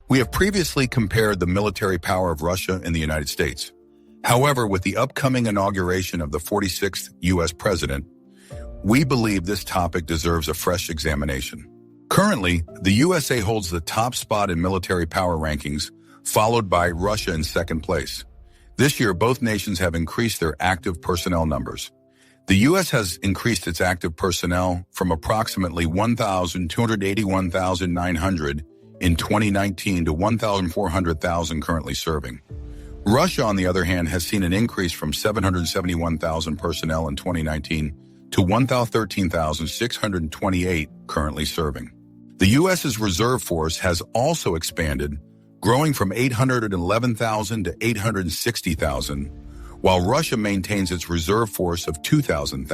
We have previously compared the military power of Russia and the United States. However, with the upcoming inauguration of the 46th U.S. president, we believe this topic deserves a fresh examination. Currently, the USA holds the top spot in military power rankings, followed by Russia in second place. This year, both nations have increased their active personnel numbers. The U.S. has increased its active personnel from approximately 281,900 in 2019 to 1,400,000 currently serving. Russia, on the other hand, has seen an increase from 771,000 personnel in 2019 to 1,13,628 currently serving. The U.S.'s reserve force has also expanded, growing from 811,000 to 860,000, while Russia maintains its reserve force of 2,000.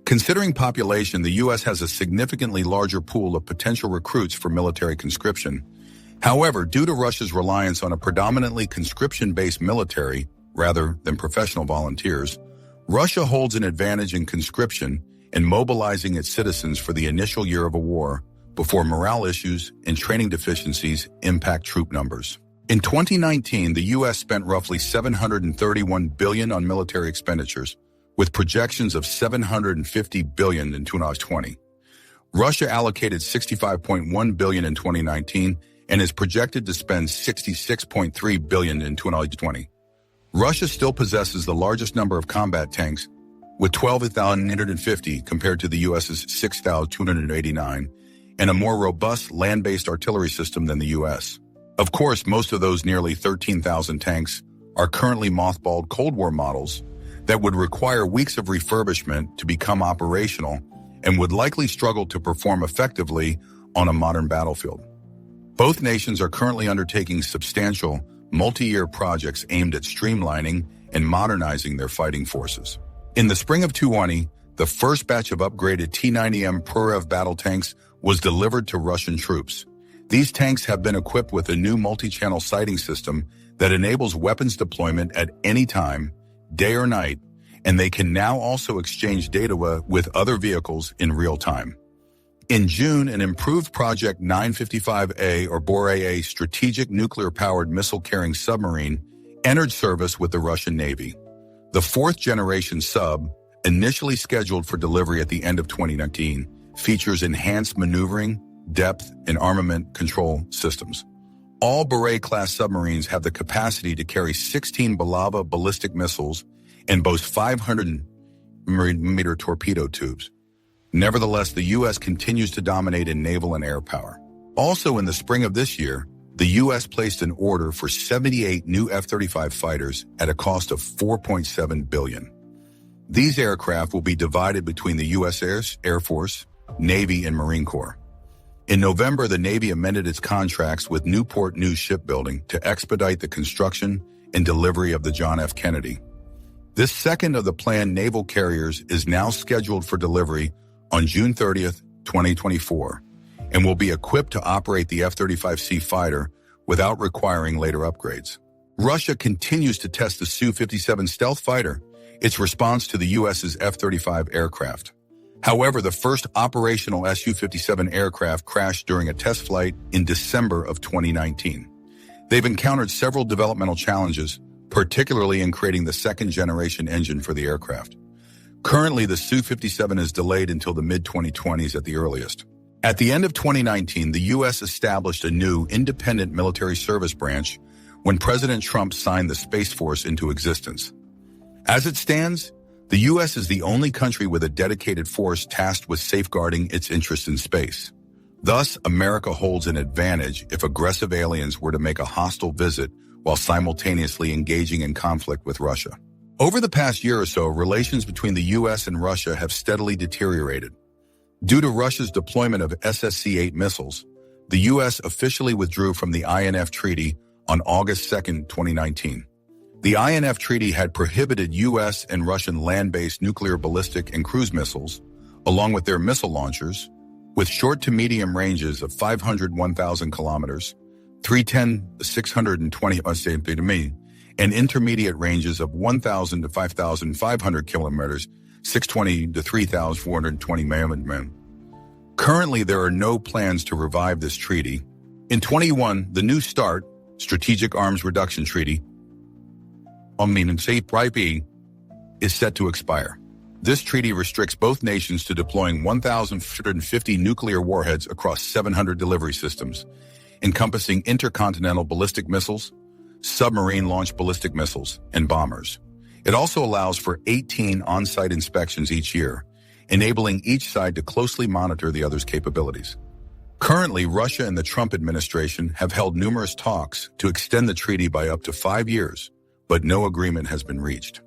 Considering population, the U.S. has a significantly larger pool of potential recruits for military conscription. However, due to Russia's reliance on a predominantly conscription-based military rather than professional volunteers, Russia holds an advantage in conscription and mobilizing its citizens for the initial year of a war before morale issues and training deficiencies impact troop numbers. In 2019, the U.S. spent roughly $731 billion on military expenditures, with projections of $750 billion in 2020. Russia allocated $65.1 billion in 2019 and is projected to spend $66.3 billion in 2020. Russia still possesses the largest number of combat tanks, with 12,850 compared to the U.S.'s 6,289, and a more robust land-based artillery system than the U.S. Of course, most of those nearly 13,000 tanks are currently mothballed Cold War models that would require weeks of refurbishment to become operational and would likely struggle to perform effectively on a modern battlefield. Both nations are currently undertaking substantial, multi-year projects aimed at streamlining and modernizing their fighting forces. In the spring of 2020, the first batch of upgraded T-90M Proryv battle tanks was delivered to Russian troops. These tanks have been equipped with a new multi-channel sighting system that enables weapons deployment at any time, day or night, and they can now also exchange data with other vehicles in real time. In June, an improved Project 955A or Borei-A strategic nuclear-powered missile-carrying submarine entered service with the Russian Navy. The fourth-generation sub, initially scheduled for delivery at the end of 2019, features enhanced maneuvering, depth, and armament control systems. All Borei-class submarines have the capacity to carry 16 Bulava ballistic missiles and boast 500mm torpedo tubes. Nevertheless, the U.S. continues to dominate in naval and air power. Also, in the spring of this year, the U.S. placed an order for 78 new F-35 fighters at a cost of $4.7 billion. These aircraft will be divided between the U.S. Air Force, Navy, and Marine Corps. In November, the Navy amended its contracts with Newport News Shipbuilding to expedite the construction and delivery of the John F. Kennedy. This second of the planned naval carriers is now scheduled for delivery on June 30th, 2024, and will be equipped to operate the F-35C fighter without requiring later upgrades. Russia continues to test the Su-57 stealth fighter, its response to the U.S.'s F-35 aircraft. However, the first operational Su-57 aircraft crashed during a test flight in December of 2019. They've encountered several developmental challenges, particularly in creating the second-generation engine for the aircraft. Currently, the Su-57 is delayed until the mid-2020s at the earliest. At the end of 2019, the U.S. established a new independent military service branch when President Trump signed the Space Force into existence. As it stands, the U.S. is the only country with a dedicated force tasked with safeguarding its interests in space. Thus, America holds an advantage if aggressive aliens were to make a hostile visit while simultaneously engaging in conflict with Russia. Over the past year or so, relations between the U.S. and Russia have steadily deteriorated. Due to Russia's deployment of SSC-8 missiles, the U.S. officially withdrew from the INF Treaty on August 2, 2019. The INF Treaty had prohibited U.S. and Russian land-based nuclear ballistic and cruise missiles, along with their missile launchers, with short to medium ranges of 500-1,000 kilometers, 310 to 620 and intermediate ranges of 1,000 to 5,500 kilometers, 620 to 3,420 mm. Currently, there are no plans to revive this treaty. In 2021, the New START, Strategic Arms Reduction Treaty, Proryv, is set to expire. This treaty restricts both nations to deploying 1,450 nuclear warheads across 700 delivery systems, encompassing intercontinental ballistic missiles, submarine-launched ballistic missiles, and bombers. It also allows for 18 on-site inspections each year, enabling each side to closely monitor the other's capabilities. Currently, Russia and the Trump administration have held numerous talks to extend the treaty by up to 5 years, but no agreement has been reached.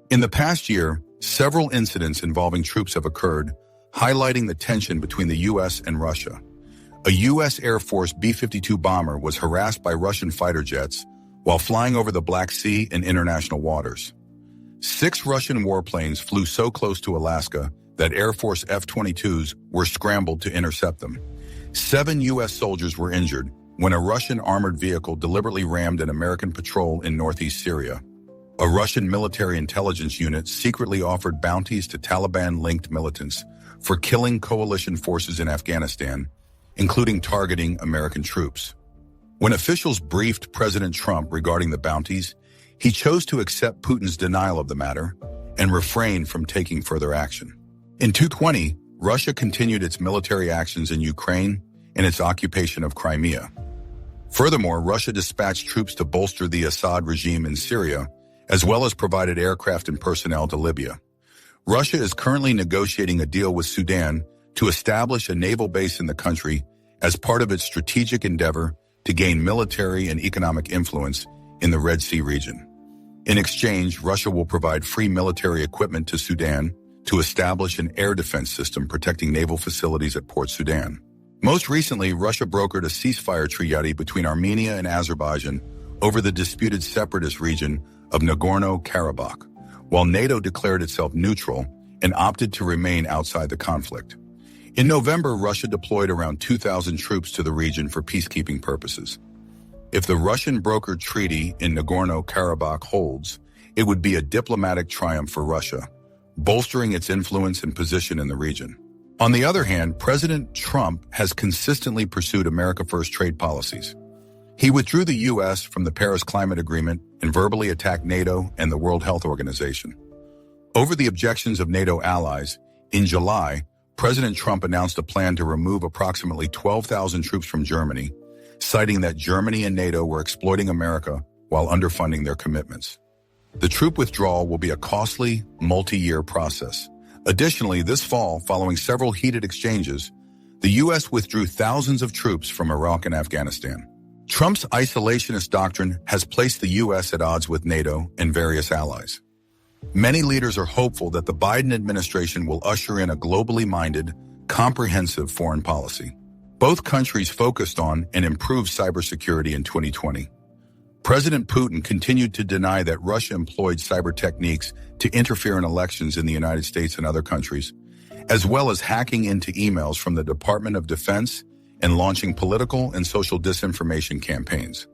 In the past year, several incidents involving troops have occurred, highlighting the tension between the U.S. and Russia. A U.S. Air Force B-52 bomber was harassed by Russian fighter jets while flying over the Black Sea and international waters. 6 Russian warplanes flew so close to Alaska that Air Force F-22s were scrambled to intercept them. 7 U.S. soldiers were injured when a Russian armored vehicle deliberately rammed an American patrol in northeast Syria. A Russian military intelligence unit secretly offered bounties to Taliban-linked militants for killing coalition forces in Afghanistan, including targeting American troops. When officials briefed President Trump regarding the bounties, he chose to accept Putin's denial of the matter and refrain from taking further action. In 2020, Russia continued its military actions in Ukraine and its occupation of Crimea. Furthermore, Russia dispatched troops to bolster the Assad regime in Syria, as well as provided aircraft and personnel to Libya. Russia is currently negotiating a deal with Sudan to establish a naval base in the country as part of its strategic endeavor to gain military and economic influence in the Red Sea region. In exchange, Russia will provide free military equipment to Sudan to establish an air defense system protecting naval facilities at Port Sudan. Most recently, Russia brokered a ceasefire treaty between Armenia and Azerbaijan over the disputed separatist region of Nagorno-Karabakh, while NATO declared itself neutral and opted to remain outside the conflict. In November, Russia deployed around 2,000 troops to the region for peacekeeping purposes. If the Russian-brokered treaty in Nagorno-Karabakh holds, it would be a diplomatic triumph for Russia, bolstering its influence and position in the region. On the other hand, President Trump has consistently pursued America-first trade policies. He withdrew the U.S. from the Paris Climate Agreement and verbally attacked NATO and the World Health Organization. Over the objections of NATO allies, in July, President Trump announced a plan to remove approximately 12,000 troops from Germany, citing that Germany and NATO were exploiting America while underfunding their commitments. The troop withdrawal will be a costly, multi-year process. Additionally, this fall, following several heated exchanges, the U.S. withdrew thousands of troops from Iraq and Afghanistan. Trump's isolationist doctrine has placed the U.S. at odds with NATO and various allies. Many leaders are hopeful that the Biden administration will usher in a globally minded, comprehensive foreign policy. Both countries focused on and improved cybersecurity in 2020. President Putin continued to deny that Russia employed cyber techniques to interfere in elections in the United States and other countries, as well as hacking into emails from the Department of Defense and launching political and social disinformation campaigns.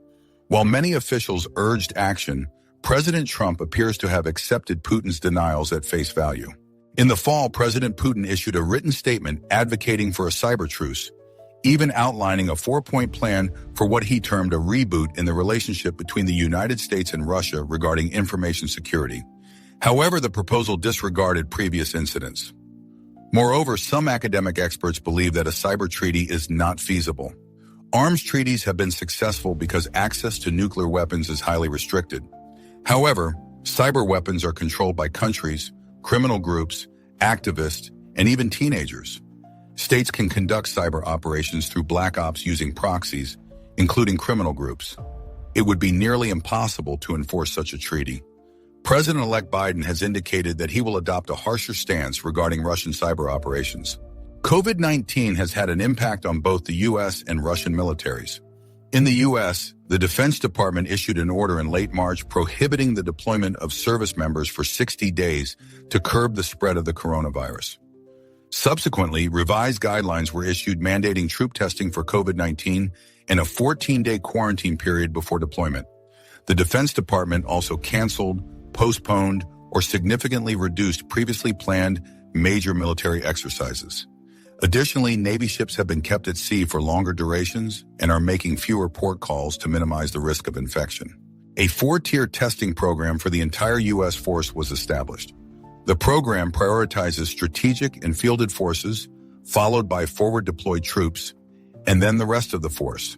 While many officials urged action, President Trump appears to have accepted Putin's denials at face value. In the fall, President Putin issued a written statement advocating for a cyber truce, even outlining a 4-point plan for what he termed a reboot in the relationship between the United States and Russia regarding information security. However, the proposal disregarded previous incidents. Moreover, some academic experts believe that a cyber treaty is not feasible. Arms treaties have been successful because access to nuclear weapons is highly restricted. However, cyber weapons are controlled by countries, criminal groups, activists, and even teenagers. States can conduct cyber operations through black ops using proxies, including criminal groups. It would be nearly impossible to enforce such a treaty. President-elect Biden has indicated that he will adopt a harsher stance regarding Russian cyber operations. COVID-19 has had an impact on both the U.S. and Russian militaries. In the U.S., the Defense Department issued an order in late March prohibiting the deployment of service members for 60 days to curb the spread of the coronavirus. Subsequently, revised guidelines were issued mandating troop testing for COVID-19 and a 14-day quarantine period before deployment. The Defense Department also canceled, postponed, or significantly reduced previously planned major military exercises. Additionally, Navy ships have been kept at sea for longer durations and are making fewer port calls to minimize the risk of infection. A 4-tier testing program for the entire U.S. force was established. The program prioritizes strategic and fielded forces, followed by forward-deployed troops, and then the rest of the force.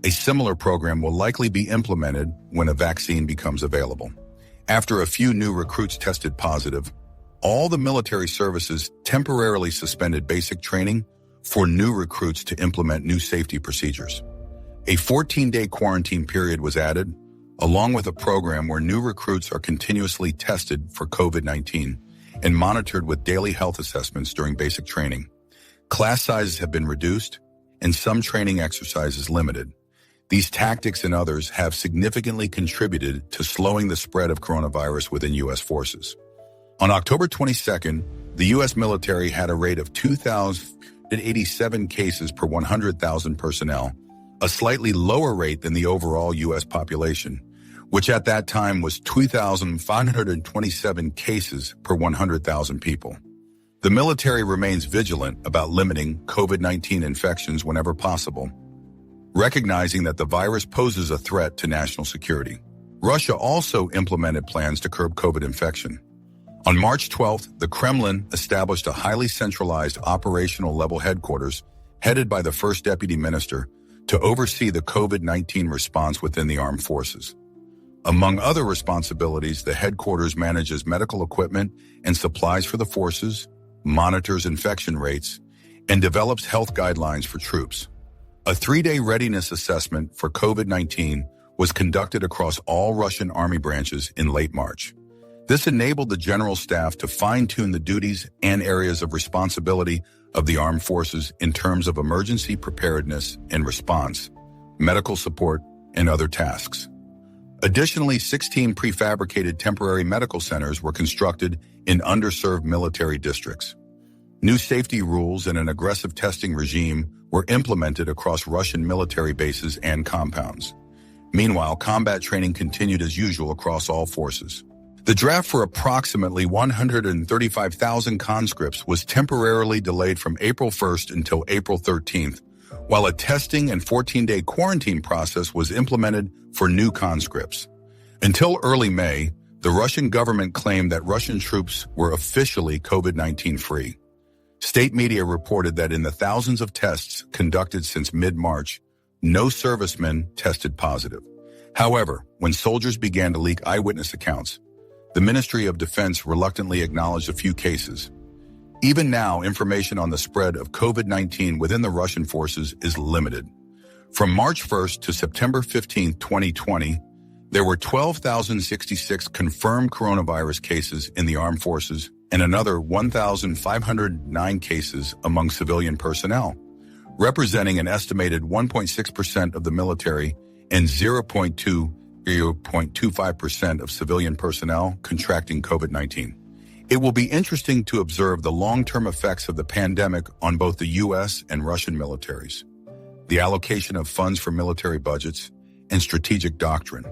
A similar program will likely be implemented when a vaccine becomes available. After a few new recruits tested positive, all the military services temporarily suspended basic training for new recruits to implement new safety procedures. A 14-day quarantine period was added, along with a program where new recruits are continuously tested for COVID-19 and monitored with daily health assessments during basic training. Class sizes have been reduced and some training exercises limited. These tactics and others have significantly contributed to slowing the spread of coronavirus within U.S. forces. On October 22nd, the U.S. military had a rate of 2,087 cases per 100,000 personnel, a slightly lower rate than the overall U.S. population, which at that time was 2,527 cases per 100,000 people. The military remains vigilant about limiting COVID-19 infections whenever possible, recognizing that the virus poses a threat to national security. Russia also implemented plans to curb COVID infection. On March 12th, the Kremlin established a highly centralized operational-level headquarters headed by the first deputy minister to oversee the COVID-19 response within the armed forces. Among other responsibilities, the headquarters manages medical equipment and supplies for the forces, monitors infection rates, and develops health guidelines for troops. A 3-day readiness assessment for COVID-19 was conducted across all Russian army branches in late March. This enabled the general staff to fine-tune the duties and areas of responsibility of the armed forces in terms of emergency preparedness and response, medical support, and other tasks. Additionally, 16 prefabricated temporary medical centers were constructed in underserved military districts. New safety rules and an aggressive testing regime were implemented across Russian military bases and compounds. Meanwhile, combat training continued as usual across all forces. The draft for approximately 135,000 conscripts was temporarily delayed from April 1st until April 13th, while a testing and 14-day quarantine process was implemented for new conscripts. Until early May, the Russian government claimed that Russian troops were officially COVID-19 free. State media reported that in the thousands of tests conducted since mid-March, no servicemen tested positive. However, when soldiers began to leak eyewitness accounts, the Ministry of Defense reluctantly acknowledged a few cases. Even now, information on the spread of COVID-19 within the Russian forces is limited. From March 1st to September 15, 2020, there were 12,066 confirmed coronavirus cases in the armed forces and another 1,509 cases among civilian personnel, representing an estimated 1.6% of the military and 0.25% of civilian personnel contracting COVID-19. It will be interesting to observe the long-term effects of the pandemic on both the U.S. and Russian militaries, the allocation of funds for military budgets, and strategic doctrine.